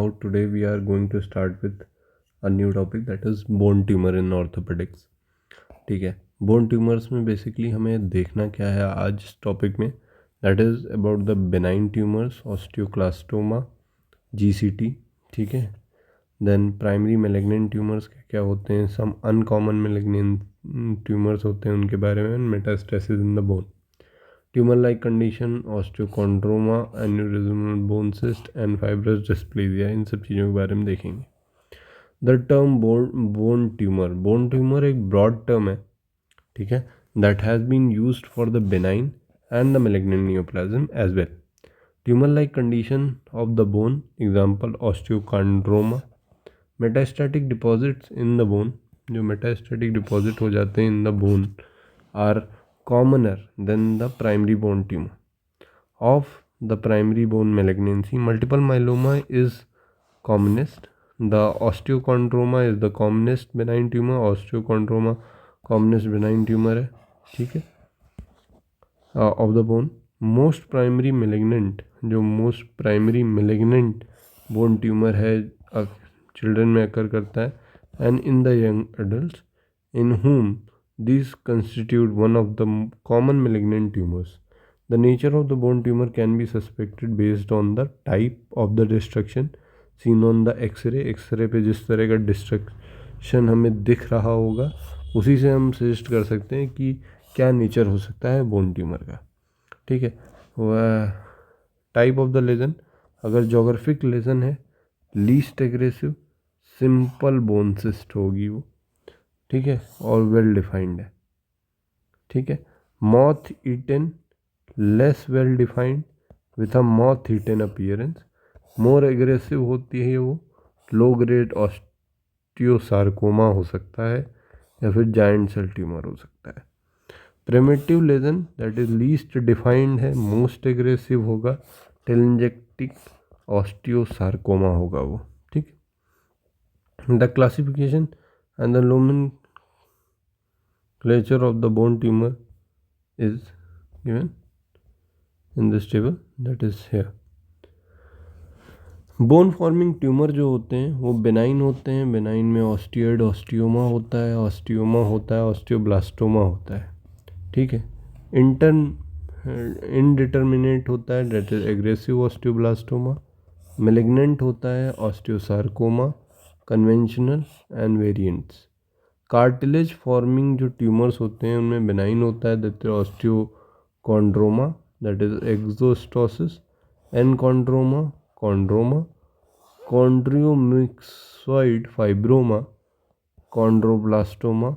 now today we are going to start with a new topic, that is bone tumor in orthopedics. ठीक है, bone tumours में basically हमें देखना क्या है आज इस टॉपिक में, that is about the benign tumours, osteoclastoma, GCT. ठीक है, देन प्राइमरी मैलिग्नेंट ट्यूमर्स क्या होते हैं, सम अनकॉमन मैलिग्नेंट ट्यूमर्स होते हैं उनके बारे में, metastasis in the bone, tumour like condition, osteochondroma, aneurysmal bone cyst and fibrous dysplasia, इन सब चीज़ों के बारे में देखेंगे. द टर्म बोन ट्यूमर एक ब्रॉड टर्म है, ठीक है, that has been used for the benign and the malignant neoplasm as well. Tumour like condition of the bone, example osteochondroma. Metastatic deposits in the bone, जो metastatic deposit हो जाते हैं in the bone are commoner than the primary bone tumor. Of the primary bone malignancy, multiple myeloma is commonest. The osteochondroma is the commonest benign tumor. Osteochondroma commonest benign tumor है, ठीक है, of the bone. Most primary malignant, जो most primary malignant bone tumor है children में occur करता है, and in the young adults in whom these constitute one of the common malignant tumors. The nature of the bone tumor can be suspected based on the type of the destruction seen on the X-ray. X-ray पे जिस तरह का destruction हमें दिख रहा होगा उसी से हम सजेस्ट कर सकते हैं कि क्या नेचर हो सकता है बोन ट्यूमर का. ठीक है, वह टाइप ऑफ द लेजन, अगर जोग्राफिक लेजन है, least aggressive, simple bone cyst होगी वो, ठीक है, और वेल डिफाइंड है. ठीक है, moth eaten, less well defined with a moth eaten appearance, more aggressive होती है वो, लो ग्रेड ऑस्टियोसार्कोमा हो सकता है या फिर जाइंट सेल ट्यूमर हो सकता है. Primitive lesion that is least defined है, मोस्ट एग्रेसिव होगा, टेलेंजेक्टिक ऑस्टियोसार्कोमा होगा वो. ठीक, the classification and the nomenclature of the bone tumor is given in this table, that is here. Bone forming tumour जो होते हैं वो बेनाइन होते हैं. बेनाइन में ऑस्टियोइड ऑस्टियोमा होता है, ऑस्टियोमा होता है, ऑस्टियोब्लास्टोमा होता है. ठीक है, इनडिटर्मिनेट होता है, that is aggressive osteoblastoma. Malignant होता है osteosarcoma, conventional and variants. Cartilage forming जो ट्यूमर्स होते हैं उनमें बेनाइन होता है, that osteochondroma, that is exostosis, enchondroma, chondroma, chondromyxoid fibroma, chondroblastoma,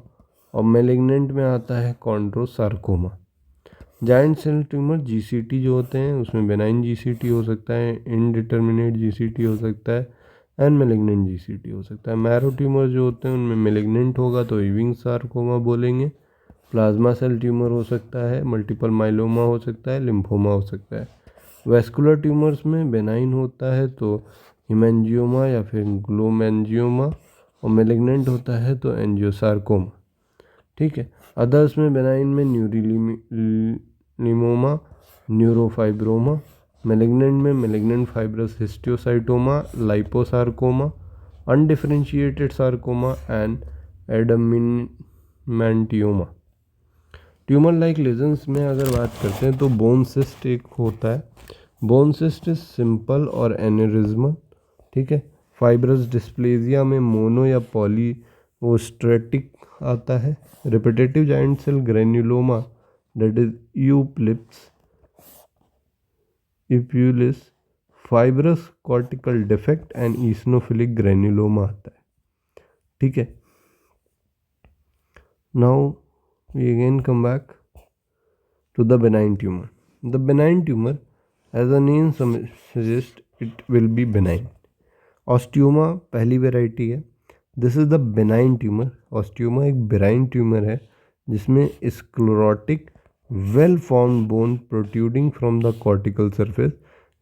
और मैलिग्नेंट में आता है chondrosarcoma. Giant cell tumour GCT जो होते हैं उसमें बेनाइन जीसीटी हो सकता है, इनडिटर्मिनेट जीसीटी हो सकता है, एंड मैलिग्नेंट जीसीटी हो सकता है. मैरो ट्यूमर जो होते हैं उनमें मैलिग्नेंट होगा तो इविंग सार्कोमा बोलेंगे. प्लाज्मा सेल ट्यूमर हो सकता है, मल्टीपल माइलोमा हो सकता है, लिम्फोमा हो सकता है. वेस्कुलर ट्यूमर्स में बेनाइन होता है तो हिमेंजियोमा या फिर ग्लोमेंजियोमा, और मैलिग्नेंट होता है तो एंजियोसार्कोमा. ठीक है, अदर्स में बेनाइन में न्यूरीलिमोमा, न्यूरोफाइब्रोमा, मैलिग्नेंट में malignant fibrous histiocytoma, liposarcoma, undifferentiated sarcoma and adamantinoma. Tumour like lesions में अगर बात करते हैं तो बोन सिस्ट एक होता है. बोन सिस्ट इज सिंपल और एनेरिज्मल. ठीक है, फाइब्रस डिस्प्लेसिया में मोनो या पॉलीओस्ट्रेटिक आता है. Repetitive giant cell granuloma, that is यूप्लिप्स epulis, fibrous cortical defect and eosinophilic granuloma आता है. ठीक है, now we again come back to the benign tumour. The benign tumour, as a name suggest, it will be benign. Osteoma पहली variety है. This is the benign tumour. Osteoma एक benign tumour है जिसमें sclerotic well formed bone protruding from the cortical surface.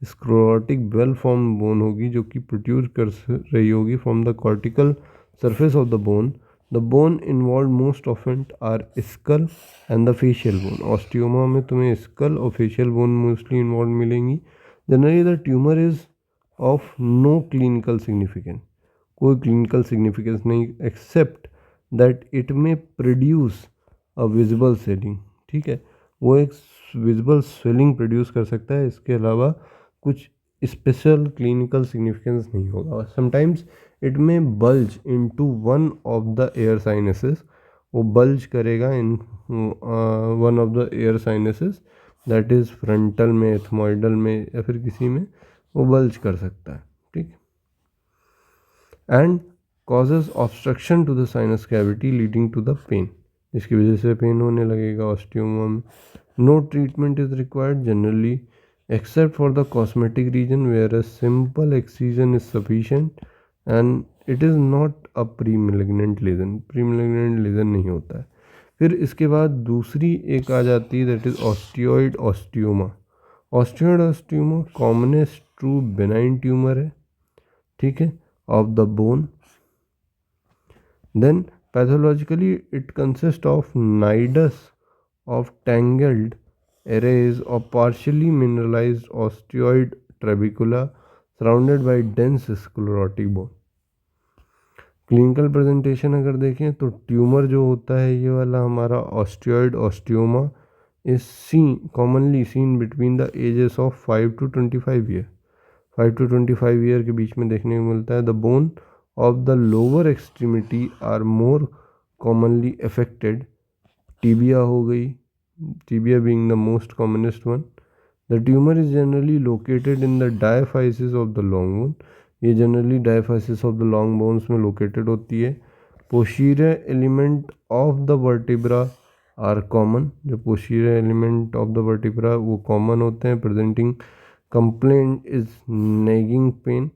Sclerotic well formed bone होगी जो कि protrude कर रही होगी from the cortical surface of the bone. The bone involved most often are skull and the facial bone. Osteoma में तुम्हें skull और facial bone mostly involve मिलेंगी. Generally the tumour is of no clinical significance, कोई clinical significance नहीं, except that it may produce a visible swelling, ठीक है, वो एक विजिबल स्वेलिंग प्रोड्यूस कर सकता है, इसके अलावा कुछ स्पेशल क्लिनिकल सिग्निफिकेंस नहीं होगा। समटाइम्स इट में bulge into one of the air sinuses, वो बल्ज करेगा in one of the air sinuses, that is frontal में, एथमोइडल में, या फिर किसी में वो बल्ज कर सकता है, ठीक। And causes obstruction to the sinus cavity leading to the pain, इसकी वजह से पेन होने लगेगा ऑस्टियोमा में। No treatment is required generally except for the cosmetic region where a simple excision is sufficient and it is not a pre-malignant lesion, pre-malignant lesion नहीं होता है। फिर इसके बाद दूसरी एक आ जाती है, that is osteoid osteoma. Osteoid osteoma commonest true benign tumour है, ठीक है, of the bone. Then pathologically it consist of nidus of tangled arrays of partially mineralized osteoid trabecula surrounded by dense sclerotic bone। Clinical presentation अगर देखें तो tumour जो होता है ये वाला हमारा osteoid osteoma is commonly seen between the ages of 5 to 25 year, 5 to 25 year के बीच में देखने को मिलता है। The bone of the lower extremity are more commonly affected, tibia हो गई, tibia being the most commonest one। The tumor is generally located in the diaphysis of the long bone, ये generally diaphysis of the long bones में located होती है। posterior element of the vertebra are common, जो posterior element of the vertebra वो common होते हैं। presenting complaint is nagging pain,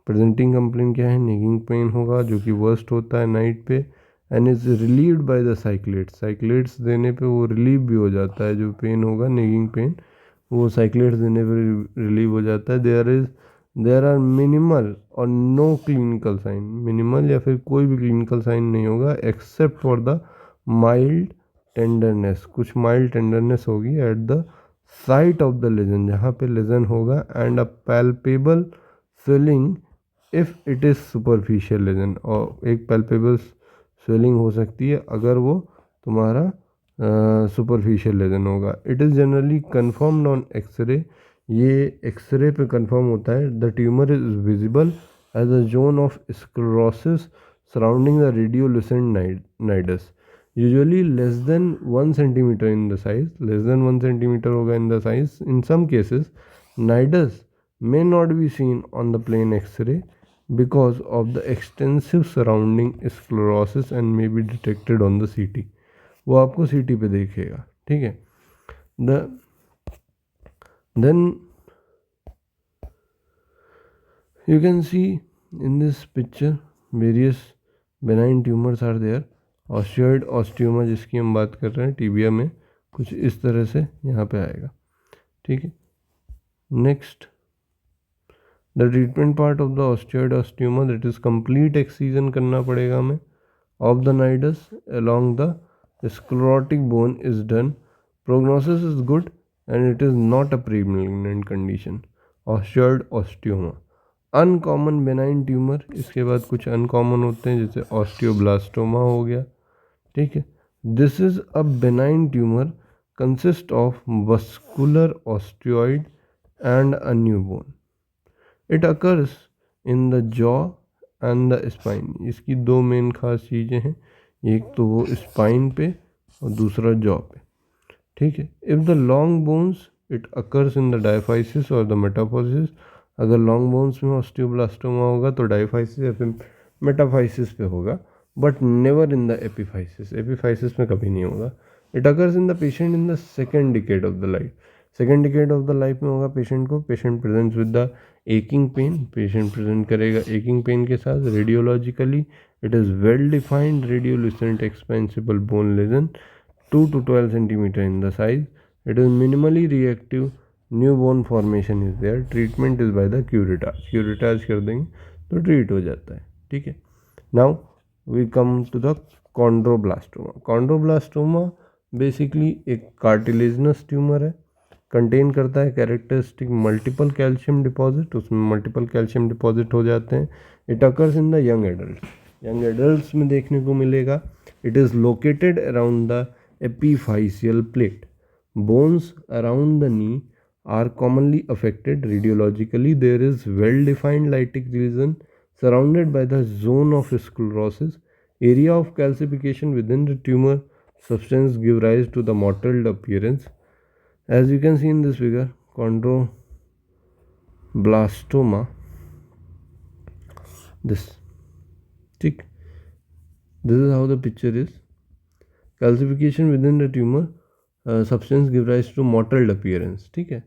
presenting complaint क्या है, nagging pain होगा, जो कि worst होता है नाइट पे। And is relieved by the salicylates, salicylates देने पे वो रिलीव भी हो जाता है, जो पेन होगा नेगिंग पेन वो साइक्लेट्स देने पे रिलीव हो जाता है। There are minimal or no clinical sign, minimal या फिर कोई भी क्लिनिकल साइन नहीं होगा except for the mild tenderness, कुछ माइल्ड टेंडरनेस होगी at the site of the lesion, जहाँ पे लेजन होगा, and a palpable swelling if it is superficial lesion, और एक पैल्पेबल स्वेलिंग हो सकती है अगर वो तुम्हारा सुपरफिशियल लेजन होगा। It is generally confirmed on X-ray, ये एक्सरे पे कन्फर्म होता है। The tumour is visible as a zone of sclerosis surrounding the radiolucent nidus, usually less than 1 centimetre in the size, less than 1 centimetre होगा in the size. In some cases nidus may not be seen on the plain X-ray because of the extensive surrounding sclerosis and may be detected on the CT, वो आपको CT पे देखेगा, ठीक है। Then you can see in this picture various benign tumors are there। Osteoid osteoma जिसकी हम बात कर रहे हैं टीबिया में कुछ इस तरह से यहाँ पे आएगा, ठीक है। Next the treatment part of the osteoid osteoma, that is complete excision करना पड़ेगा हमें of the nidus along the sclerotic bone is done। prognosis is good and it is not a pre-malignant condition। Osteoid osteoma uncommon benign tumour, इसके बाद कुछ uncommon होते हैं जैसे ऑस्टियोब्लास्टोमा हो गया, ठीक है। This is a benign tumour consist of vascular osteoid and a new bone. It occurs in the jaw and the spine, इसकी दो मेन खास चीज़ें हैं, एक तो वो स्पाइन पे और दूसरा जॉ पे, ठीक है। If the long bones it occurs in the diaphysis और द मेटाफोसिस, अगर लॉन्ग बोन्स में ऑस्टियोब्लास्टोमा होगा तो डायफाइसिस या फिर मेटाफाइसिस पे होगा, but never in the epiphysis, epiphysis में कभी नहीं होगा। It occurs in the patient in the second decade of the life, second decade of the life में होगा पेशेंट को। Patient presents with the aching pain, patient present करेगा aching pain के साथ। Radiologically it is well defined radiolucent expansible bone lesion 2 to 12 centimeter in the size। It is minimally reactive, new bone formation is there। treatment is by the curettage, curettage कर देंगे तो treat हो जाता है, ठीक है। Now we come to the chondroblastoma. Chondroblastoma basically एक cartilaginous tumour है, कंटेन करता है कैरेक्टरिस्टिक मल्टीपल कैल्शियम डिपॉजिट, उसमें मल्टीपल कैल्शियम डिपॉजिट हो जाते हैं. It occurs in the young adult. Young adults में देखने को मिलेगा. It is located around the epiphyseal plate. Bones around the knee are commonly affected. Radiologically, there is well-defined lytic region surrounded by the zone of sclerosis. Area of calcification within the tumor substance give rise to the mottled appearance. As you can see in this figure, chondroblastoma. This is how the picture is. Calcification within the tumor substance give rise to mottled appearance. ठीक है.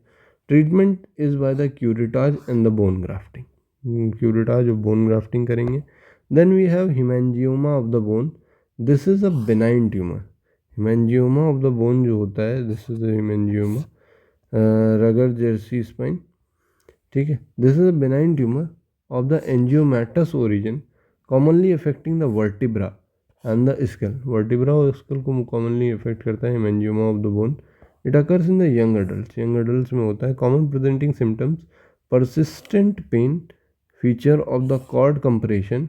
Treatment is by the curettage and the bone grafting. Curettage और bone grafting करेंगे. Then we have haemangioma of the bone. This is a benign tumour. Haemangioma of the bone जो होता है, this is haemangioma rugger jersey spine. ठीक है. This is a benign tumour of the angiomatous origin commonly affecting the vertebra and the skull. Vertebra और skull को commonly affect करता है haemangioma of the bone. It occurs in the young adults. Young adults में होता है. Common presenting symptoms: persistent pain, feature of the cord compression.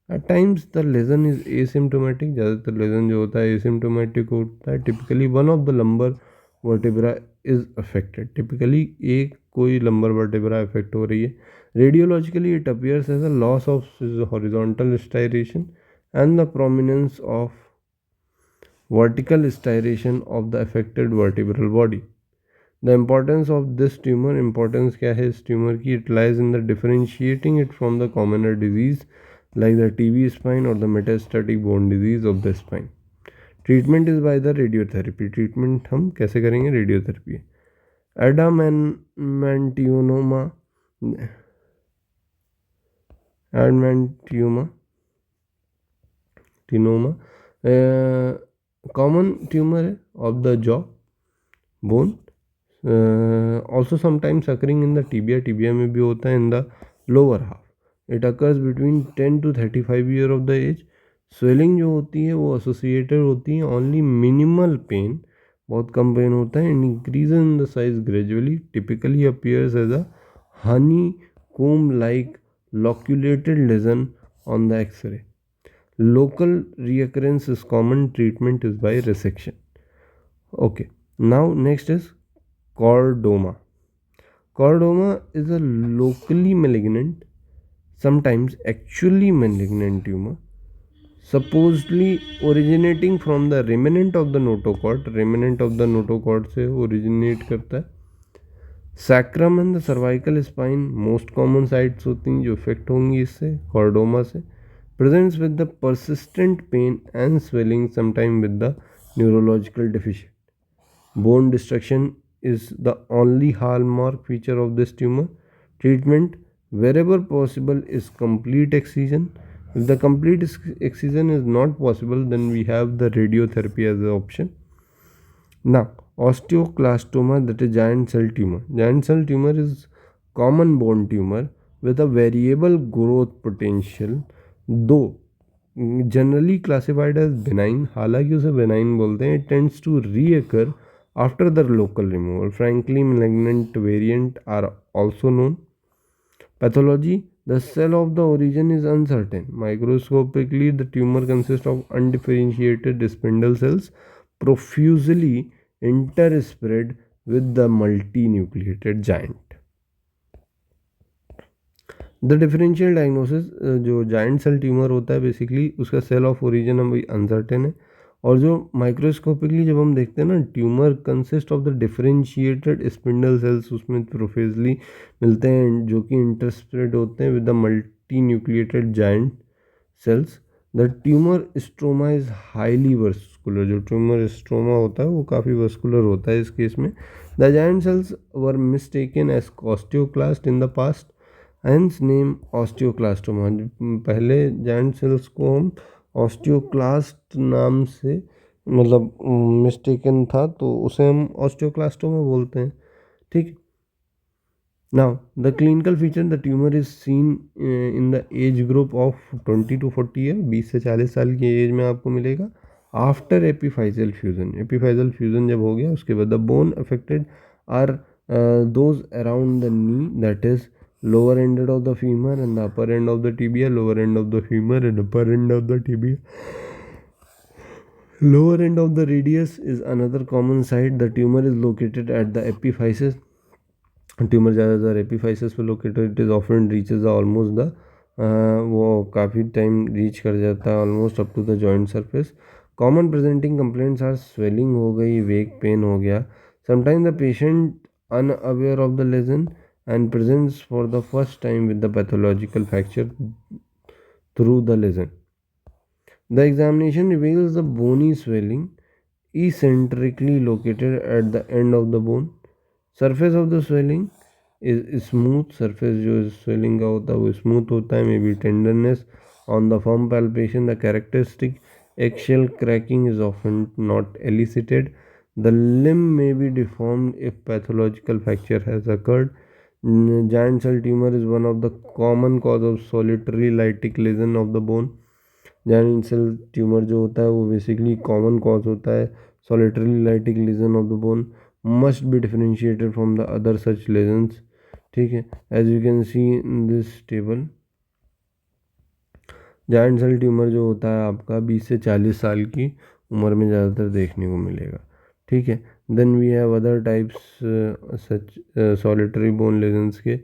At times the lesion is asymptomatic. ज़्यादातर lesion जो होता है asymptomatic होता है. Typically one of the lumbar vertebra is affected. Typically एक कोई lumbar vertebra affect हो रही है. Radiologically it appears as a loss of horizontal striation and the prominence of vertical striation of the affected vertebral body. The importance of this tumor, importance क्या है इस tumor की? It lies in the differentiating it from the commoner disease like the TV spine or the metastatic bone disease of the spine. Treatment is by the radiotherapy. Treatment हम कैसे करेंगे? Radiotherapy. Adamantioma common tumor of the jaw bone, also sometimes occurring in the tibia. Tibia में भी होता है in the lower half. It occurs between 10 to 35 year of the age. Swelling जो होती है वो associated होती है. Only minimal pain, बहुत कम पेन होता है. and increase in the size gradually. Typically appears as a honeycomb like loculated lesion on the X-ray. Local reoccurrence is common. Treatment is by resection. Okay, now next is chordoma. Chordoma is a locally malignant, sometimes actually malignant tumor, supposedly originating from the remnant of the notochord. Remnant of the notochord से originate करता है. Sacrum and the cervical spine most common sites होती हैं जो affect होंगी इससे, chordoma से. Presents with the persistent pain and swelling, sometime with the neurological deficit. Bone destruction is the only hallmark feature of this tumor. Treatment, wherever possible, is complete excision. If the complete excision is not possible, then we have the radiotherapy as an option. Now, osteoclastoma, that is giant cell tumor. Giant cell tumor is common bone tumor with a variable growth potential, though generally classified as benign. हालांकि उसे benign बोलते हैं. It tends to reoccur after the local removal. Frankly malignant variant are also known. Pathology, the cell of the origin is uncertain. Microscopically the tumour consist of undifferentiated spindle cells profusely interspersed with the multi nucleated giant. The differential diagnosis, जो giant cell tumour होता है basically उसका cell of origin अभी uncertain है. और जो microscopically जब हम देखते हैं ना, tumour consist of the differentiated spindle cells, उसमें प्रोफेजली मिलते हैं जो कि इंटरस्प्रेड होते हैं with the multi nucleated giant cells. The tumour stroma is highly vascular. जो ट्यूमर स्ट्रोमा होता है वो काफ़ी वस्कुलर होता है इस केस में. The giant cells were mistaken as osteoclast in the past, hence name osteoclastoma. पहले जाइंट सेल्स को हम ऑस्टियोक्लास्ट नाम से मतलब मिस्टेकन था तो उसे हम ऑस्टियोक्लास्टोमा बोलते हैं. ठीक. Now the clinical feature, the tumour is seen in the age group of 20 to 40 year. 20 से 40 साल की एज में आपको मिलेगा. After epiphyseal fusion. Epiphyseal fusion जब हो गया उसके बाद the bone affected are those around the knee, that is lower end of the femur and the upper end of the tibia, lower end of the femur and upper end of the tibia. Lower end of the radius is another common site. The tumor is located at the epiphysis. Tumour ज़्यादातर epiphysis पे located, it is often reaches the almost the, वो काफ़ी time reach कर जाता है almost up to the joint surface. Common presenting complaints are swelling हो गई, weak pain हो गया. Sometime the patient unaware of the lesion and presents for the first time with the pathological fracture through the lesion. The examination reveals the bony swelling eccentrically located at the end of the bone. Surface of the swelling is smooth. surface जो swelling का होता है वो smooth होता है. Maybe tenderness on the firm palpation. The characteristic eggshell cracking is often not elicited. The limb may be deformed if pathological fracture has occurred. Giant cell tumor is one of the common cause of solitary lytic lesion of the bone. Giant cell tumour जो होता है वो basically common cause होता है solitary lytic lesion of the bone, must be differentiated from the other such lesions. ठीक है, as you can see in this table, giant cell tumour जो होता है आपका 20 से 40 साल की उम्र में ज़्यादातर देखने को मिलेगा. ठीक है, then we have other types such solitary bone lesions के,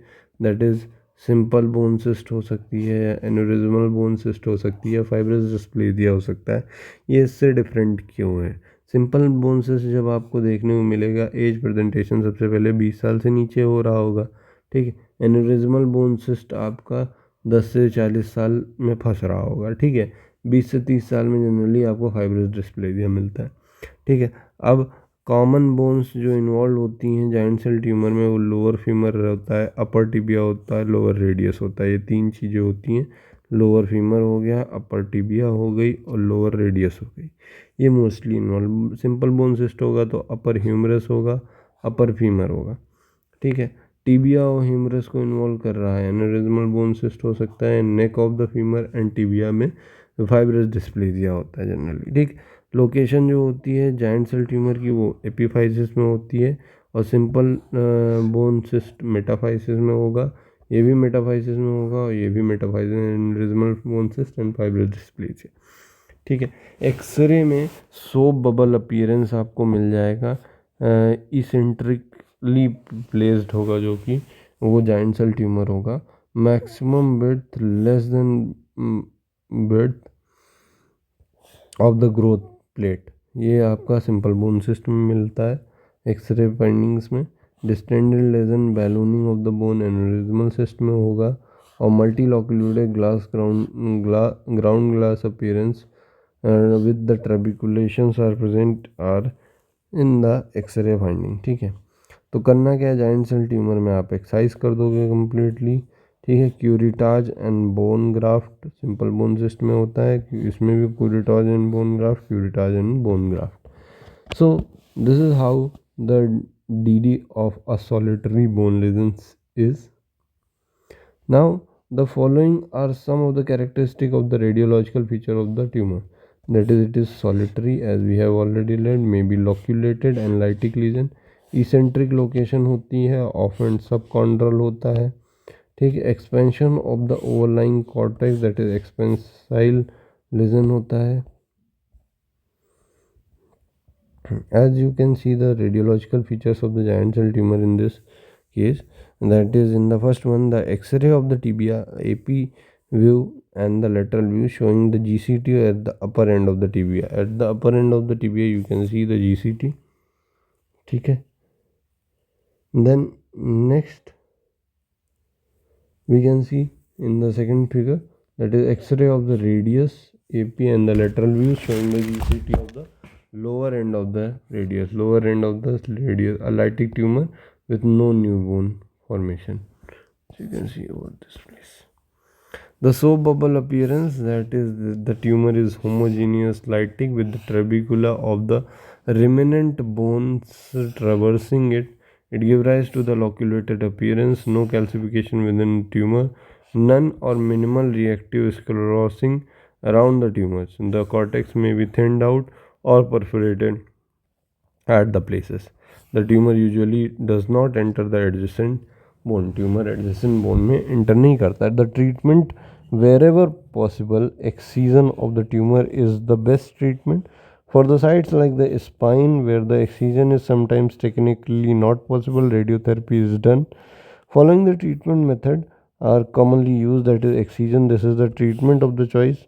that is simple bone cyst हो सकती है, एन्यूरिज्मल बोन सिस्ट हो सकती है, फाइब्रस डिस्प्लेसिया हो सकता है. ये इससे डिफरेंट क्यों है? सिंपल बोन सिस्ट जब आपको देखने को मिलेगा, एज प्रेजेंटेशन सबसे पहले 20 साल से नीचे हो रहा होगा. ठीक है, एन्यूरिज्मल बोन सिस्ट आपका 10 से 40 साल में फंस रहा होगा. ठीक है, 20 से 30 साल में जनरली आपको फाइब्रस डिस्प्लेसिया मिलता है. ठीक है, अब कॉमन बोन्स जो इन्वॉल्व होती हैं जाइंट सेल ट्यूमर में, वो लोअर फीमर होता है, अपर टिबिया होता है, लोअर रेडियस होता है. ये तीन चीज़ें होती हैं. लोअर फीमर हो गया, अपर टिबिया हो गई और लोअर रेडियस हो गई. ये mostly involve. Simple bone cyst होगा तो अपर ह्यूमरस होगा, अपर फीमर होगा. ठीक है, टिबिया और ह्यूमरस को इन्वॉल्व कर रहा है. एन्यूरिज्मल बोन सिस्ट हो सकता है neck of the femur and tibia में फाइब्रस डिस्प्लेसिया होता है जनरली. ठीक, लोकेशन जो होती है जाइंट सेल ट्यूमर की वो एपीफाइसिस में होती है और सिंपल बोन सिस्ट मेटाफाइसिस में होगा. ये भी मेटाफाइसिस में होगा और ये भी metaphysis, aneurysmal bone cyst and fibrous dysplasia. ठीक है, एक्सरे में सोप बबल अपीयरेंस आपको मिल जाएगा. इसेंट्रिकली प्लेस्ड होगा जो कि वो जाइंट सेल ट्यूमर होगा. Maximum width less than width of the growth plate, ये आपका सिंपल बोन सिस्ट में मिलता है एक्सरे फाइंडिंग्स में. Distended lesion ballooning of the bone aneurysmal cyst में होगा. और multiloculated glass ground glass appearance with the trabeculations are present are in the X-ray finding. ठीक है, तो करना क्या है, जाइंट सेल ट्यूमर में आप एक्सरसाइज कर दोगे कम्प्लीटली. ठीक है, curettage and bone graft simple bone cyst में होता है, इसमें भी curettage and bone graft, curettage and bone graft. So this is how the DD of a solitary bone lesions is. Now the following are some of the characteristics of the radiological feature of the tumor. That is, it is solitary as we have already learned, may be loculated and lytic lesion. Eccentric location होती है, often subchondral होता है. ठीक है, expansion of the overlying cortex that is expansile lesion होता है. As you can see the radiological features of the giant cell tumor in this case, that is in the first one, the X-ray of the tibia, AP view and the lateral view showing the GCT at the upper end of the tibia. At the upper end of the tibia you can see the GCT. ठीक है, then next we can see in the second figure, that is X-ray of the radius, AP and the lateral view showing the GCT of the lower end of the radius, a lytic tumor with no new bone formation. So you can see over this place. The soap bubble appearance, that is the tumor is homogeneous lytic with the trabecula of the remnant bones traversing it. It gives rise to the loculated appearance, no calcification within tumor, none or minimal reactive sclerosing around the tumors. The cortex may be thinned out or perforated at the places. The tumour usually does not enter the adjacent bone, tumour adjacent bone में enter नहीं करता है। The treatment wherever possible, excision of the tumor is the best treatment. For the sites like the spine where the excision is sometimes technically not possible, radiotherapy is done. Following the treatment method are commonly used, that is excision. This is the treatment of the choice.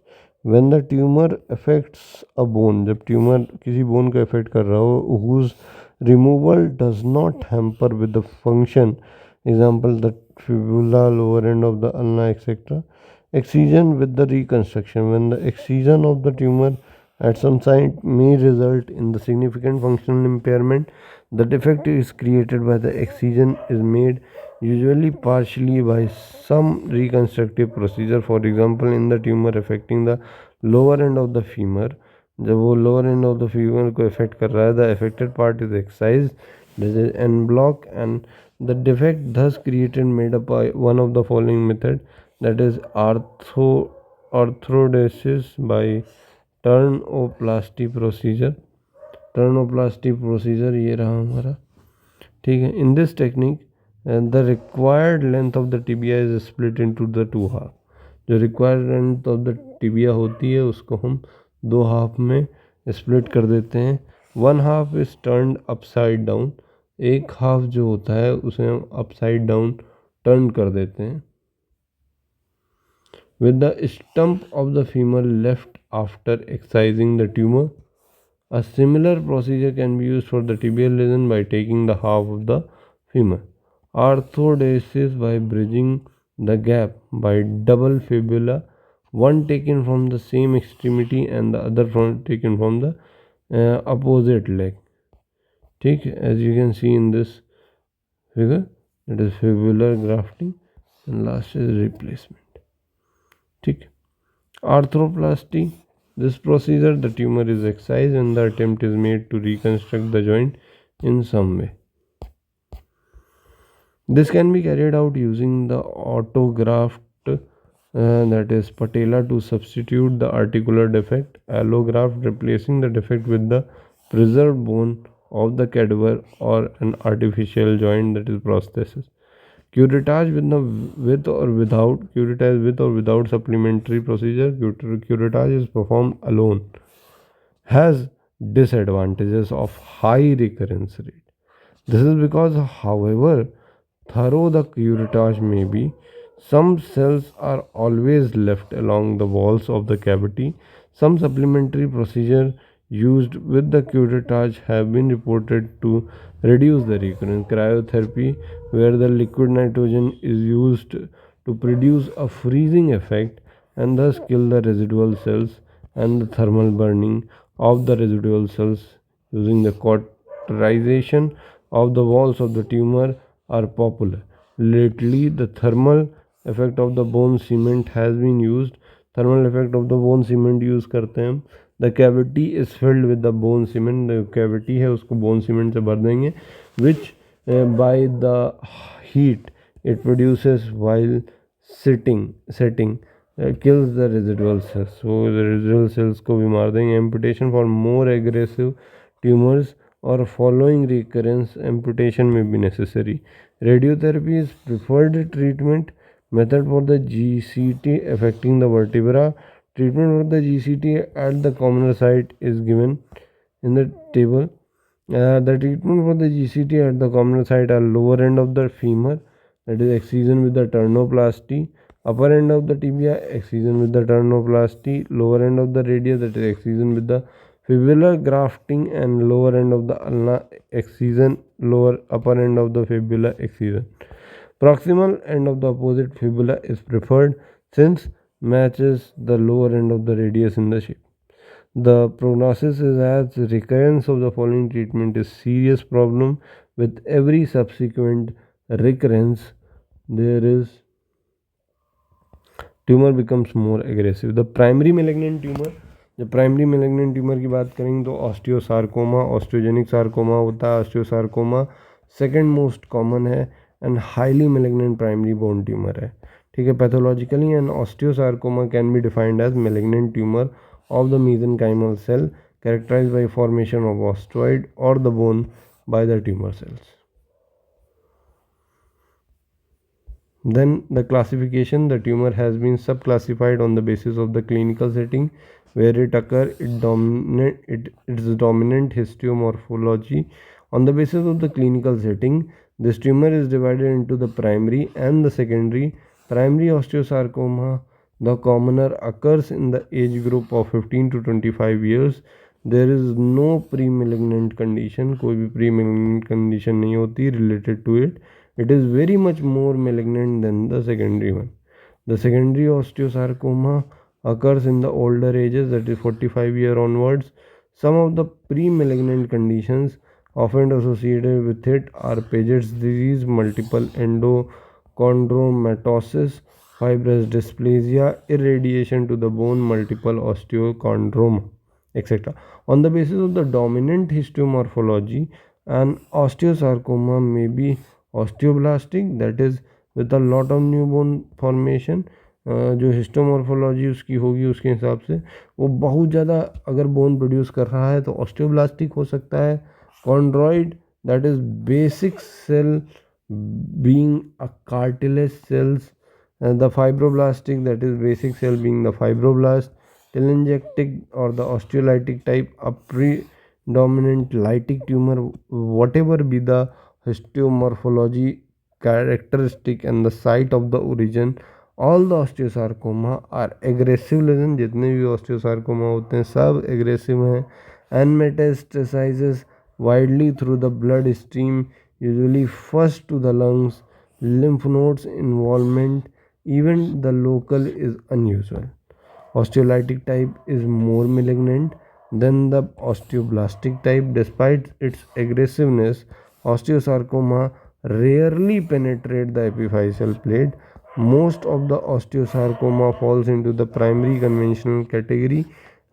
When the tumor affects a bone, जब tumor किसी bone को affect कर रहा हो, whose removal does not hamper with the function, example the fibula, lower end of the ulna, etc. Excision with the reconstruction. When the excision of the tumor at some site may result in the significant functional impairment, the defect is created by the excision is made usually partially by some reconstructive procedure. For example, in the tumor affecting the lower end of the femur, जब वो lower end of the femur को affect कर रहा है, the affected part is excised, this is en bloc, and the defect thus created made up by one of the following method, that is arthrodesis by turnoplasty procedure. Turnoplasty procedure ये रहा हमारा, ठीक है। In this technique the required length of the tibia is split into the two half. जो required length of the tibia होती है उसको हम दो हाफ में स्प्लिट कर देते हैं। One half is turn upside down, एक हाफ जो होता है उसे हम अपसाइड डाउन टर्न कर देते हैं। with the stump of the femur left after excising the tumor. A similar procedure can be used for the tibial lesion by taking the half of the femur. Arthrodesis by bridging the gap by double fibula, one taken from the same extremity and the other taken from the opposite leg. ठीक है, as you can see in this figure, it is fibular grafting and last is replacement. ठीक, arthroplasty, this procedure the tumor is excised and the attempt is made to reconstruct the joint in some way. This can be carried out using the autograft, that is patella, to substitute the articular defect, allograft replacing the defect with the preserved bone of the cadaver, or an artificial joint, that is prosthesis. Curettage with or without supplementary procedure. Curettage is performed alone, has disadvantages of high recurrence rate. This is because, however thorough the curettage may be, some cells are always left along the walls of the cavity. Some supplementary procedure used with the curettage have been reported to reduce the recurrence. Cryotherapy, where the liquid nitrogen is used to produce a freezing effect and thus kill the residual cells, and the thermal burning of the residual cells using the cauterization of the walls of the tumor are popular. Lately, the thermal effect of the bone cement has been used. Thermal effect of the bone cement use करते हैं हम। The cavity is filled with the bone cement. The cavity है उसको bone cement से भर देंगे, which by the heat it produces while setting kills the residual cells. So the residual cells को भी मार देंगे. Amputation for more aggressive tumors or following recurrence, amputation may be necessary. Radiotherapy is preferred treatment method for the GCT affecting the vertebra. Treatment for the GCT at the commoner site is given in the table. The treatment for the GCT at the commoner site are lower end of the femur, that is excision with the turnoplasty, upper end of the tibia, excision with the turnoplasty, lower end of the radius, that is excision with the fibular grafting, and lower end of the ulna, excision, upper end of the fibula, excision. Proximal end of the opposite fibula is preferred since matches the lower end of the radius in the shape. The prognosis is as recurrence of the following treatment is serious problem. With every subsequent recurrence, there is tumor becomes more aggressive. The primary malignant tumor, जब primary malignant tumour की बात करेंगे तो osteosarcoma, osteogenic sarcoma होता है। Osteosarcoma second most common है and highly malignant primary bone tumour है। ठीक है, pathologically and osteosarcoma can be defined as malignant tumour of the mesenchymal cell characterized by formation of osteoid or the bone by the tumor cells. Then the classification, the tumor has been subclassified on the basis of the clinical setting where it occurs, its dominant histoomorphology. On the basis of the clinical setting, this tumor is divided into the primary and the secondary. Primary osteosarcoma, the commoner, occurs in the age group of 15 to 25 years. There is no pre-malignant condition, कोई भी pre-malignant condition नहीं होती related to it. It is very much more malignant than the secondary one. The secondary osteosarcoma occurs in the older ages, that is 45 year onwards. Some of the pre-malignant conditions often associated with it are Paget's disease, multiple endochondromatosis, fibrous dysplasia, irradiation to the bone, multiple osteochondroma, etc. On the basis of the dominant histomorphology, an osteosarcoma may be osteoblastic, that is with a lot of new bone formation. जो हिस्टोमॉर्फोलॉजी उसकी होगी उसके हिसाब से वो बहुत ज़्यादा अगर बोन प्रोड्यूस कर रहा है तो ऑस्टियोब्लास्टिक हो सकता है. कॉन्ड्रॉइड, that is basic cell being a cartilage cells, the fibroblastic, that is basic cell being the fibroblast. Telangiectatic or the osteolytic type, a predominant lytic tumor, whatever be the histoomorphology characteristic and the site of the origin. All the osteosarcoma are aggressive lesion, जितने भी osteosarcoma होते हैं सब aggressive हैं, and metastasizes widely through the blood stream, usually first to the lungs. Lymph nodes involvement, even the local, is unusual. Osteolytic type is more malignant than the osteoblastic type. Despite its aggressiveness, osteosarcoma rarely penetrate the epiphyseal plate. Most of the osteosarcoma falls into the primary conventional category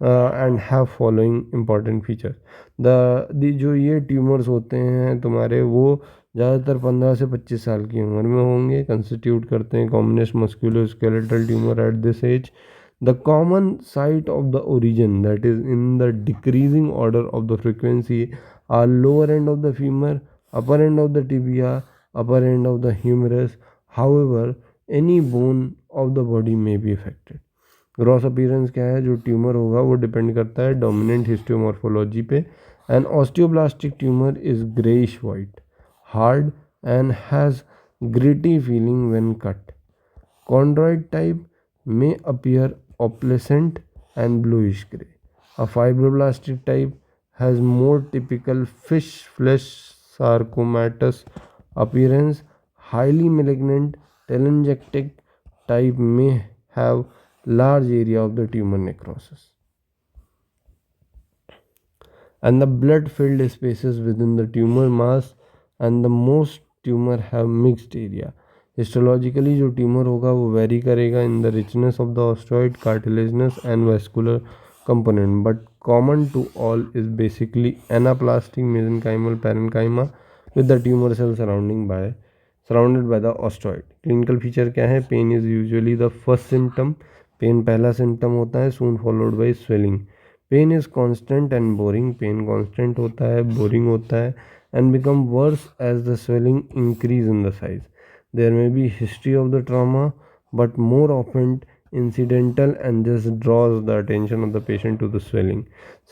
and have following important features. the जो ये tumours होते हैं तुम्हारे वो ज़्यादातर 15 से 25 साल की उम्र में होंगे. कंस्टिट्यूट करते हैं commonest musculoskeletal tumour at this age. The common site of the origin, that is in the decreasing order of the frequency, are lower end of the femur, upper end of the tibia, upper end of the humerus. However, any bone of the body may be affected. Gross appearance क्या है, जो tumour होगा वो depend करता है dominant histomorphology पे. An osteoblastic tumour is greyish white, hard and has gritty feeling when cut. Chondroid type may appear opalescent and bluish gray. A fibroblastic type has more typical fish flesh sarcomatous appearance. Highly malignant telangiectatic type may have large area of the tumor necrosis and the blood filled spaces within the tumor mass, and the most tumor have mixed area. Histologically जो tumour होगा वो vary करेगा in the richness of the osteoid, cartilaginous and vascular component, but common to all is basically anaplastic mesenchymal parenchyma with the tumour cell surrounded by the osteoid. Clinical feature क्या है, pain is usually the first symptom, pain पहला symptom होता है, soon followed by swelling. Pain is constant and boring, pain constant होता है, boring होता है, and become worse as the swelling increase in the size. There may be history of the trauma, but more often incidental and just draws the attention of the patient to the swelling.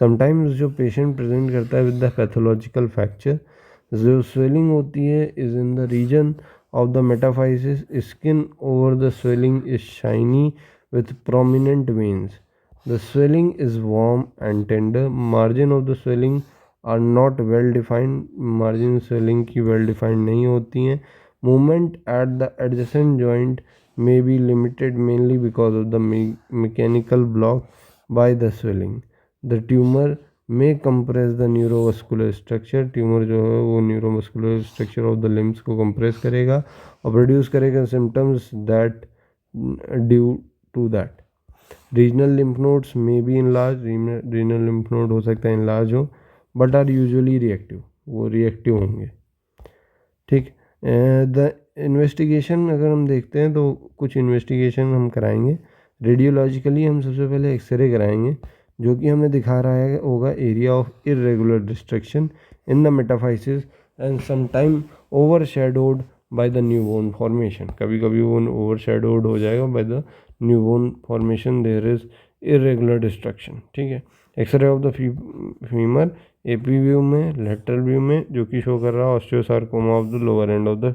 Sometimes जो patient present करता है with the pathological fracture, जो swelling होती है is in the region of the metaphysis. Skin over the swelling is shiny with prominent veins. The swelling is warm and tender. Margin of the swelling are not well defined. Margin swelling की well defined नहीं होती हैं. Movement at the adjacent joint may be limited mainly because of the mechanical block by the swelling. The tumor may compress the neurovascular structure. Tumor जो है वो neurovascular structure of the limbs को compress करेगा और produce करेगा symptoms that due to that. Regional lymph nodes may be enlarged. Renal lymph node हो सकता है enlarge हो, but are usually reactive. वो reactive होंगे. ठीक. द इन्वेस्टिगेशन अगर हम देखते हैं तो कुछ इन्वेस्टिगेशन हम कराएंगे. रेडियोलॉजिकली हम सबसे पहले एक्सरे कराएंगे. जो कि हमें दिखा रहा है होगा area of irregular destruction in the metaphysis and sometime overshadowed by the newborn formation. कभी कभी वो ओवरशैडोड हो जाएगा by the newborn formation, there is irregular destruction. ठीक है, X ray of the femur AP view में, लेटरल व्यू में जो कि शो कर रहा है osteosarcoma of the lower end of the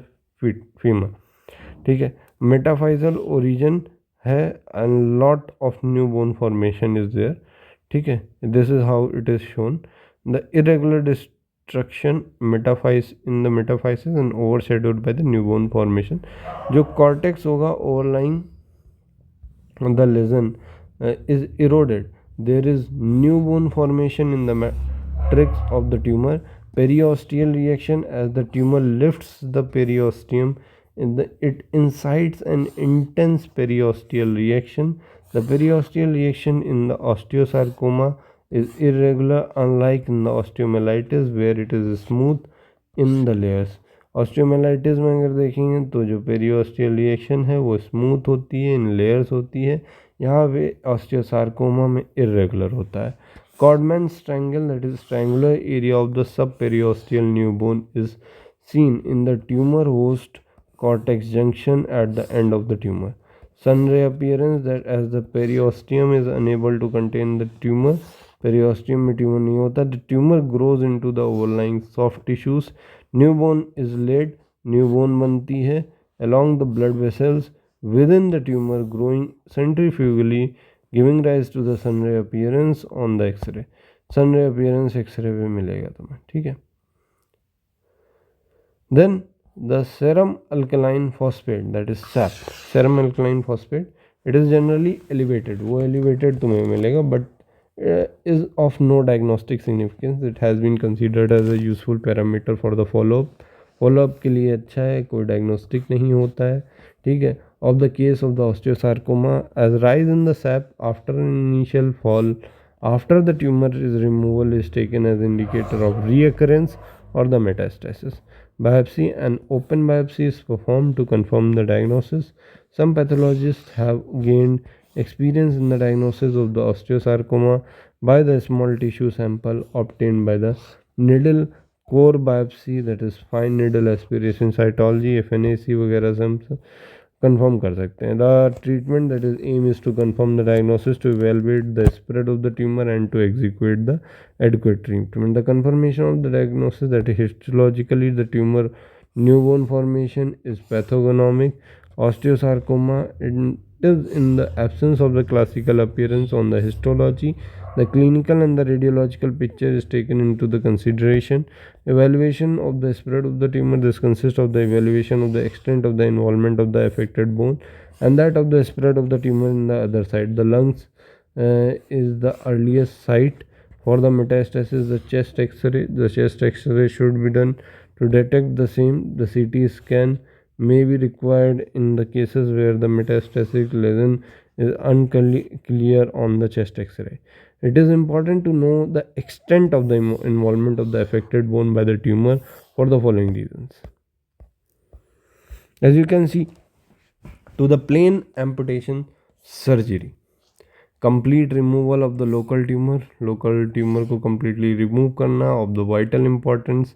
femur. ठीक है, मेटाफाइजल ओरिजिन है and lot of new bone formation is there. ठीक है, this is how it is shown the irregular destruction metaphysis in the metaphysis and overshadowed by the new bone formation. जो cortex होगा overlying the lesion is eroded, there is new bone formation in the matrix of the tumor. Periosteal reaction, as the tumor lifts the periosteum, it incites an intense periosteal reaction. The periosteal reaction in the osteosarcoma is irregular, unlike in the osteomyelitis where it is smooth in the layers. Osteomyelitis में अगर देखेंगे तो जो periosteal reaction है वो smooth होती है, इन layers होती है। यहाँ पे ऑस्टियोसार्कोमा में इरेगुलर होता है। Codman triangle, that is triangular area of the sub periosteal new bone is seen in the tumor host cortex junction at the end of the tumor. Sun ray appearance, that as the periosteum is unable to contain the tumor, periosteum में tumor नहीं होता, the tumor grows into the overlying soft tissues. New bone is laid, new bone बनती है along the blood vessels within the tumor, growing centrifugally, giving rise to the sun ray appearance on the X-ray. sun ray appearance X-ray पे मिलेगा तुम्हें। ठीक है, then the serum alkaline phosphate, that is SAP, serum alkaline phosphate, it is generally elevated, वो elevated तुम्हें मिलेगा, but is of no diagnostic significance. It has been considered as a useful parameter for the follow up के लिए अच्छा है, कोई diagnostic नहीं होता है। ठीक है, of the case of the osteosarcoma, as rise in the SAP after an initial fall after the tumor is removal is taken as indicator of reoccurrence or the metastasis. Biopsy, an open biopsy is performed to confirm the diagnosis. Some pathologists have gained experience in the diagnosis of the osteosarcoma by the small tissue sample obtained by the needle core biopsy, that is fine needle aspiration cytology, FNAC वगैरह से हम confirm कर सकते हैं। The treatment, that is aim is to confirm the diagnosis, to evaluate the spread of the tumor and to execute the adequate treatment. The confirmation of the diagnosis, that is histologically the tumor new bone formation is pathognomonic osteosarcoma. It is in the absence of the classical appearance on the histology. The clinical and the radiological picture is taken into the consideration. Evaluation of the spread of the tumor, this consists of the evaluation of the extent of the involvement of the affected bone and that of the spread of the tumor in the other side. The lungs is the earliest site for the metastasis. The chest x-ray should be done to detect the same. The CT scan may be required in the cases where the metastatic lesion is unclear on the chest x-ray. It is important to know the extent of the involvement of the affected bone by the tumor for the following reasons. As you can see, to the plain amputation surgery, complete removal of the local tumor को completely remove करना of the vital importance.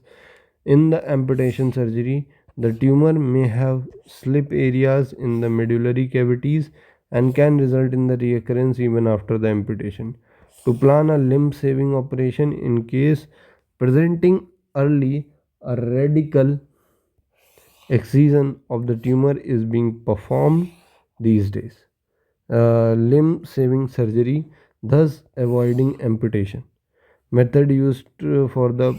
In the amputation surgery, the tumor may have slip areas in the medullary cavities and can result in the reoccurrence even after the amputation. To plan a limb saving operation in case presenting early, a radical excision of the tumor is being performed these days. Limb saving surgery, thus avoiding amputation. Method used for the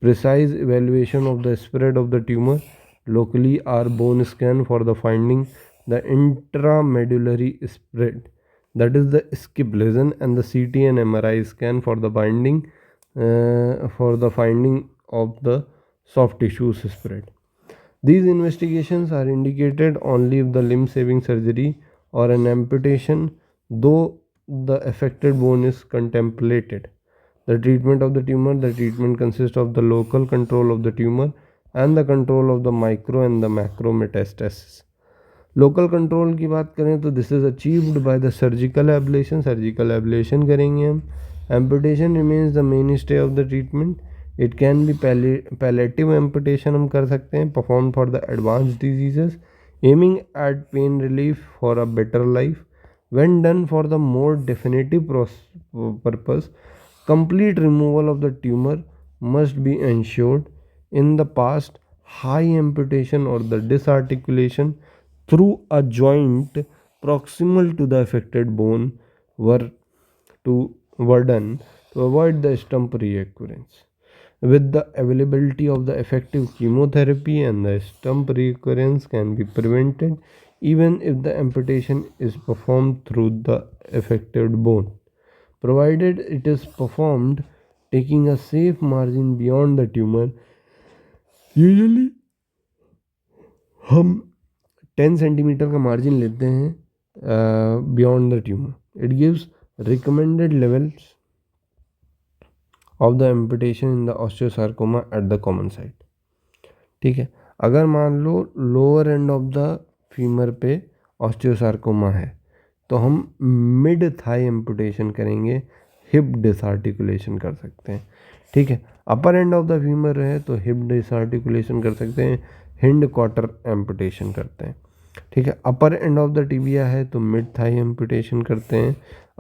precise evaluation of the spread of the tumor locally are bone scan for the finding the intramedullary spread, that is the skip lesion, and the CT and MRI scan for the finding of the soft tissues spread. These investigations are indicated only if the limb saving surgery or an amputation, though the affected bone is contemplated. The treatment of the tumor, the treatment consists of the local control of the tumor and the control of the micro and the macro metastasis. Local control की बात करें तो this is achieved by the surgical ablation, surgical ablation करेंगे हम। Amputation remains the main stay of the treatment. It can be palliative amputation हम कर सकते हैं, perform for the advance diseases, aiming at pain relief for a better life. When done for the more definitive purpose, complete removal of the tumor must be ensured. In the past, high amputation or the disarticulation through a joint proximal to the affected bone were were done to avoid the stump reoccurrence. With the availability of the effective chemotherapy, and the stump recurrence can be prevented even if the amputation is performed through the affected bone, provided it is performed taking a safe margin beyond the tumor. Usually हम 10 centimetre का margin लेते हैं beyond the tumour. It gives recommended levels of the amputation in the osteosarcoma at the common site. ठीक है, अगर मान लो lower end of the femur पे osteosarcoma है तो हम मिड थाई एम्पुटेशन करेंगे, हिप डिसआर्टिकुलेशन कर सकते हैं. ठीक है, upper end of the femur है तो हिप डिसआर्टिकुलेशन कर सकते हैं, हिंड क्वार्टर एम्पुटेशन करते हैं. ठीक है, upper end of the tibia है तो मिड थाई एम्पुटेशन करते हैं,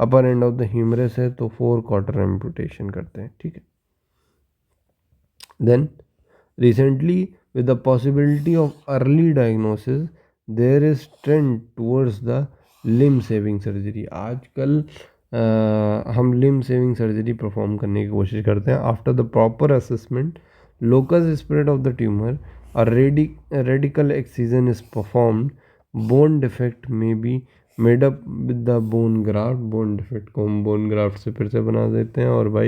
upper end of the humerus है तो 4 क्वार्टर एम्पुटेशन करते हैं. ठीक है, then recently with the possibility of early diagnosis there is trend towards the limb saving surgery. आजकल हम limb saving surgery परफॉर्म करने की कोशिश करते हैं. After the proper assessment, locus spread of the tumor, a radical excision is performed, bone defect may be made up with the bone graft. bone defect को हम bone graft से फिर से बना देते हैं. और by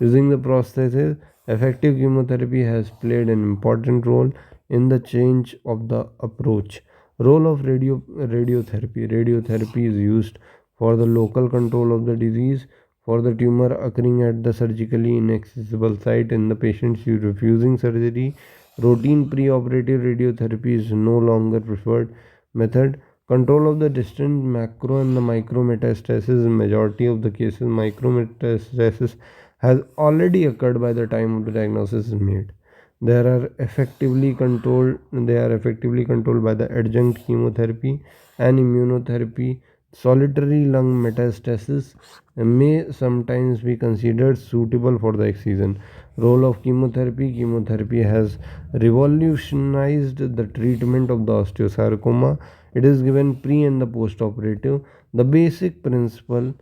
using the prosthesis, effective chemotherapy has played an important role in the change of the approach. Role of radiotherapy. Radiotherapy is used for the local control of the disease. For the tumor occurring at the surgically inaccessible site in the patient refusing surgery, routine preoperative radiotherapy is no longer preferred method. Control of the distant macro and the micro metastasis. In majority of the cases, micro metastasis has already occurred by the time of the diagnosis is made. They are effectively controlled by the adjunct chemotherapy and immunotherapy. Solitary lung metastasis may sometimes be considered suitable for the excision. Role of chemotherapy. Chemotherapy has revolutionized the treatment of the osteosarcoma. It is given pre and the post-operative. The basic principle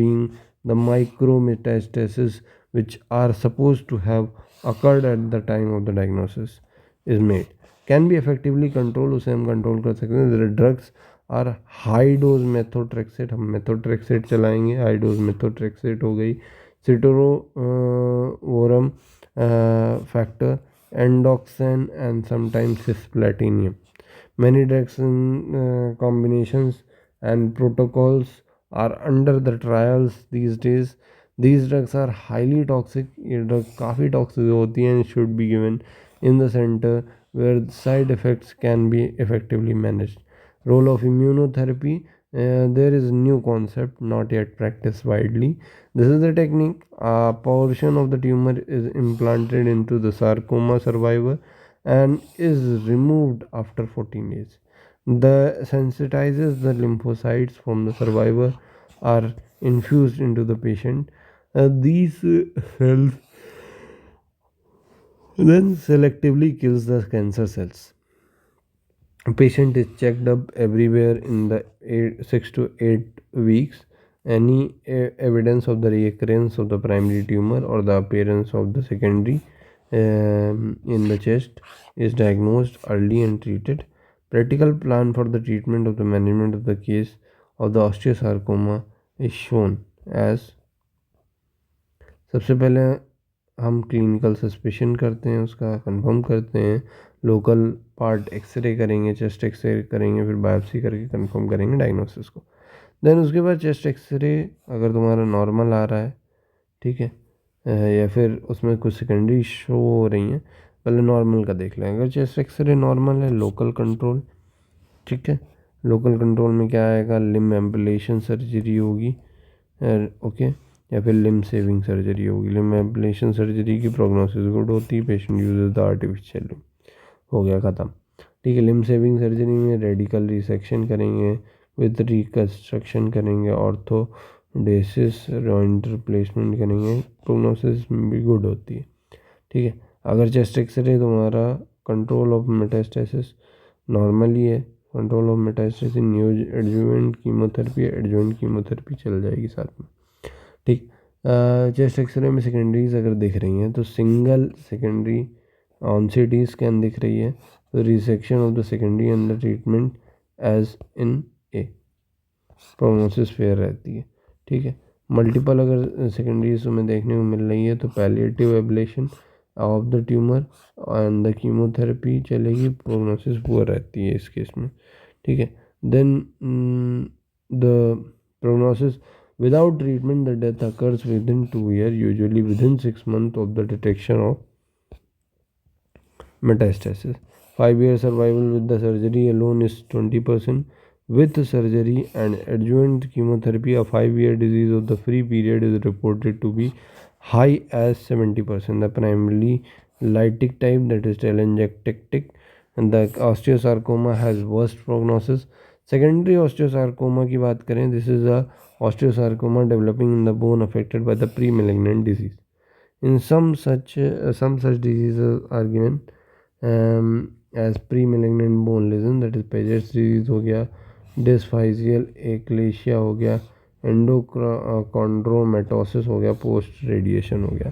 being the micrometastasis which are supposed to have occurred at the time of the diagnosis is made, can be effectively controlled. उसे हम control कर सकते हैं. The drugs are high dose methotrexate. हम methotrexate चलाएंगे. high dose methotrexate हो गई, ceturovorum factor, endoxan and sometimes cisplatin. Many drugs combinations and protocols are under the trials these days. These drugs are highly toxic. ये drug काफ़ी toxic होती हैं. should be given in the center where side effects can be effectively managed. Role of immunotherapy. There is new concept not yet practiced widely. This is the technique. A portion of the tumor is implanted into the sarcoma survivor and is removed after 14 days. The sensitizes the lymphocytes from the survivor are infused into the patient. These cells then selectively kills the cancer cells. Patient is checked up everywhere in the 6 to 8 weeks. Any evidence of the recurrence of the primary tumor or the appearance of the secondary in the chest is diagnosed early and treated. Practical plan for the treatment of the management of the case of the osteosarcoma is shown as. सबसे पहले हम clinical suspicion करते हैं, उसका confirm करते हैं. Local part x ray करेंगे, chest x ray करेंगे, फिर बायोप्सी करके कंफर्म करेंगे डायग्नोसिस को. देन उसके बाद चेस्ट एक्सरे अगर तुम्हारा नॉर्मल आ रहा है, ठीक है, या फिर उसमें कुछ सेकेंडरी शो हो रही हैं, पहले नॉर्मल का देख लें. अगर चेस्ट एक्सरे नॉर्मल है, लोकल कंट्रोल ठीक है। लोकल कंट्रोल में क्या आएगा, लिम्ब एम्पुलेशन सर्जरी होगी, ओके, या फिर लिम्ब सेविंग सर्जरी होगी। लिम्ब एम्पुलेशन सर्जरी की प्रोग्नोसिस गुड होती है, patient uses the artificial limb, हो गया ख़त्म। ठीक है। लिम्ब सेविंग सर्जरी में रेडिकल रिसेक्शन करेंगे, विद रिकन्स्ट्रक्शन करेंगे, ऑर्थोडेसिस जॉइंट रिप्लेसमेंट करेंगे, प्रोग्नोसिस भी गुड होती है। ठीक है। अगर चेस्ट एक्सरे तुम्हारा कंट्रोल ऑफ मेटास्टेसिस नॉर्मली है, control of metastasis news adjuvant chemotherapy, adjuvant chemotherapy चल जाएगी साथ में। ठीक। चेस्ट एक्सरे में सेकेंडरीज अगर दिख रही हैं तो single secondary on C scan दिख रही है तो resection of the secondary under treatment as in a, prognosis fair रहती है। ठीक है। मल्टीपल अगर सेकेंडरीज में देखने को मिल रही है तो palliative ablation of the tumour and the chemotherapy चलेगी, प्रोग्नोसिस पुअर रहती है इस केस में। ठीक है। Then the prognosis without treatment, the death occurs within 2 years, usually within 6 months of the detection of metastasis. 5-year survival with the surgery alone is 20%. With surgery and adjuvant chemotherapy, a 5-year disease of the free period is reported to be high as 70%. The primarily lytic type, that is telangiectatic, and the osteosarcoma has worst prognosis. Secondary osteosarcoma की बात करें, this is a osteosarcoma developing in the bone affected by the pre-malignant disease. In some such diseases are given as pre-malignant bone lesion, that is Paget's disease हो गया, dysphagial achalasia हो गया, endochondromatosis हो गया, post radiation हो गया.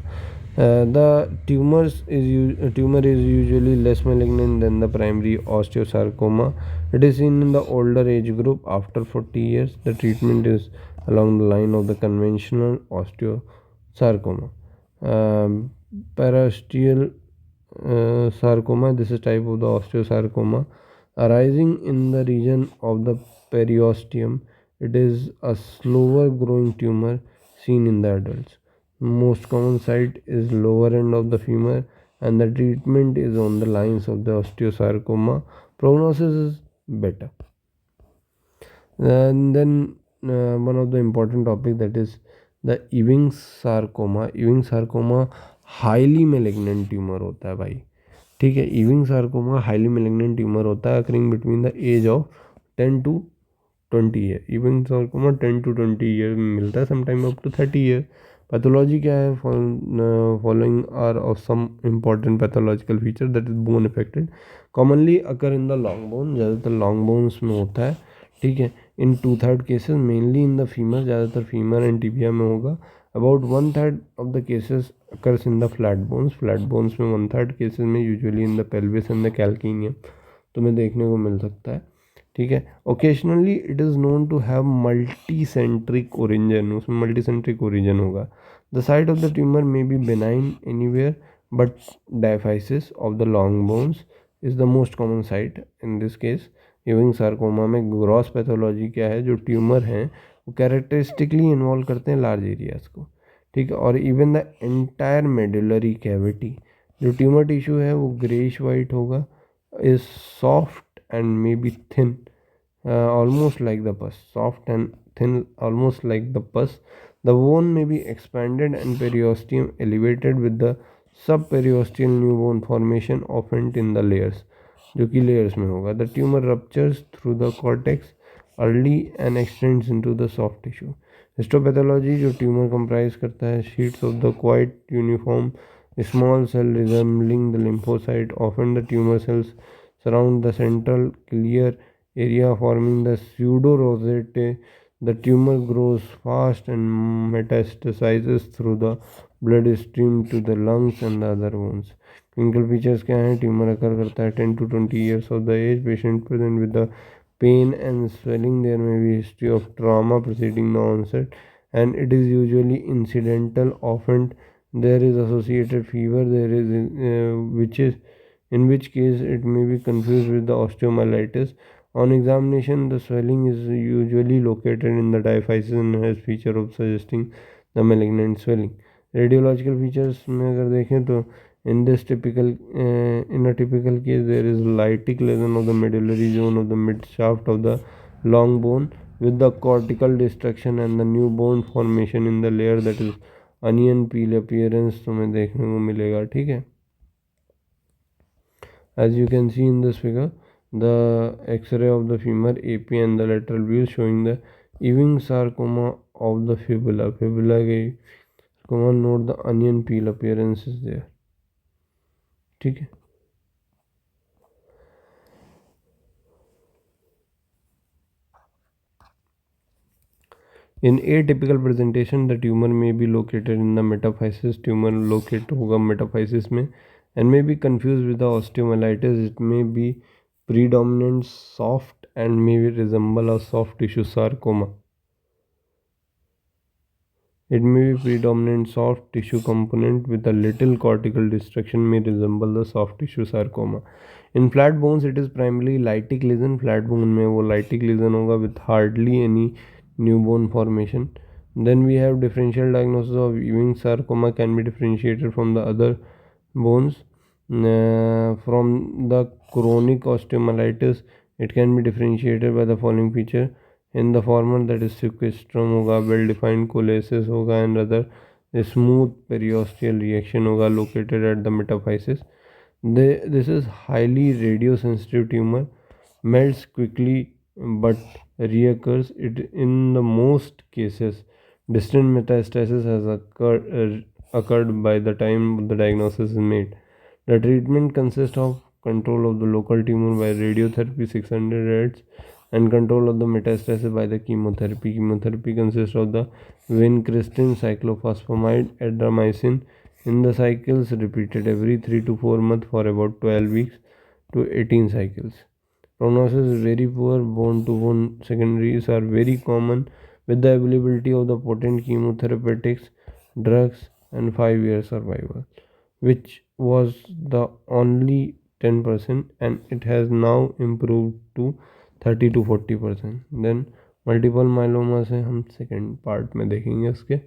The tumor is usually less malignant than the primary osteosarcoma. It is seen in the older age group after 40 years. The treatment is along the line of the conventional osteosarcoma. Paraosteal sarcoma, this is type of the osteosarcoma arising in the region of the periosteum. It is a slower growing tumor seen in the adults. Most common site is lower end of the femur and the treatment is on the lines of the osteosarcoma. Prognosis is better. And then one of the important topic, that is the Ewing's sarcoma. Ewing's sarcoma highly malignant tumour होता है भाई। ठीक है। Ewing sarcoma highly malignant tumour होता है occurring between the age of 10 to 20 year. Ewing sarcoma 10 to 20 year में मिलता है, sometime up to 30 year. Pathology क्या है, following are of some important pathological feature, that is bone affected, commonly occur in the long bone, ज़्यादातर long bones में होता है। ठीक है। इन 2/3 cases mainly in the femur, ज़्यादातर फीमर एंड टिबिया में होगा। About 1/3 of the cases occurs in the flat bones. Flat bones में 1/3 केसेस में usually in the pelvis and the calcaneum तुम्हें देखने को मिल सकता है। ठीक है। Occasionally it is known to have multi centric origin, उसमें मल्टी सेंट्रिक ओरिजिन होगा। The site of the tumour may be benign anywhere but diaphysis of the long bones is the most common site in this case. यूविंग sarcoma में gross pathology क्या है, जो tumour हैं वो characteristically involve करते हैं large areas को। ठीक है। और even the entire medullary cavity, जो ट्यूमर टिश्यू है वो ग्रेइश वाइट होगा, is soft and may be thin almost like the pus, soft and thin almost like the pus. The bone may be expanded and periosteum elevated with the subperiosteal new bone formation often in the layers, जो कि layers में होगा. The tumor ruptures through the cortex early and extends into the soft tissue. Histopathology जो tumor comprise करता है sheets of the quite uniform small cell resembling the lymphocyte. Often the tumor cells surround the central clear area forming the pseudo rosette. The tumor grows fast and metastasizes through the bloodstream to the lungs and the other bones. Clinical features क्या हैं, tumour अकर करता है 10 to 20 years of the age, patient present with the pain and swelling, there may be history of trauma preceding the onset and it is usually incidental. Often there is associated fever, there is which is in which case it may be confused with the osteomyelitis. On examination, the swelling is usually located in the diaphysis and has feature of suggesting the malignant swelling. Radiological features में अगर देखें तो In this typical, in a typical case, there is lytic lesion of the medullary zone of the mid shaft of the long bone with the cortical destruction and the new bone formation in the layer that is onion peel appearance तुम्हें देखने को मिलेगा. ठीक है. As you can see in this figure, the X-ray of the femur AP and the lateral view showing the Ewing sarcoma of the fibula. Fibula के sarcoma, note the onion peel appearance is there. ठीक है. In atypical presentation, the tumor may be located in the metaphysis. Tumor locate होगा metaphysis में and may be confused with the osteomyelitis. It may be predominant soft and may resemble a soft tissue sarcoma. It may be predominant soft tissue component with a little cortical destruction, may resemble the soft tissue sarcoma. In flat bones, it is primarily lytic lesion. Flat bone में वो lytic lesion होगा with hardly any new bone formation. Then we have differential diagnosis of Ewing sarcoma can be differentiated from the other bones. From the chronic osteomyelitis, it can be differentiated by the following feature. In the former, that is sequestrum होगा, well defined coalescence होगा and other smooth periosteal reaction होगा located at the metaphysis. This is highly radiosensitive tumor, melts quickly but reoccurs it in the most cases. Distant metastasis has occurred by the time the diagnosis is made. The treatment consists of control of the local tumor by radiotherapy 600 Hz and control of the metastasis by the chemotherapy. Chemotherapy consists of the vincristine, cyclophosphamide, adriamycin in the cycles repeated every 3 to 4 months for about 12 weeks to 18 cycles. Prognosis is very poor. Bone-to-bone secondaries are very common with the availability of the potent chemotherapeutics, drugs, and 5-year survival, which was the only 10%, and it has now improved to 30 to 40%. Then multiple myeloma से हम second part में देखेंगे इसके.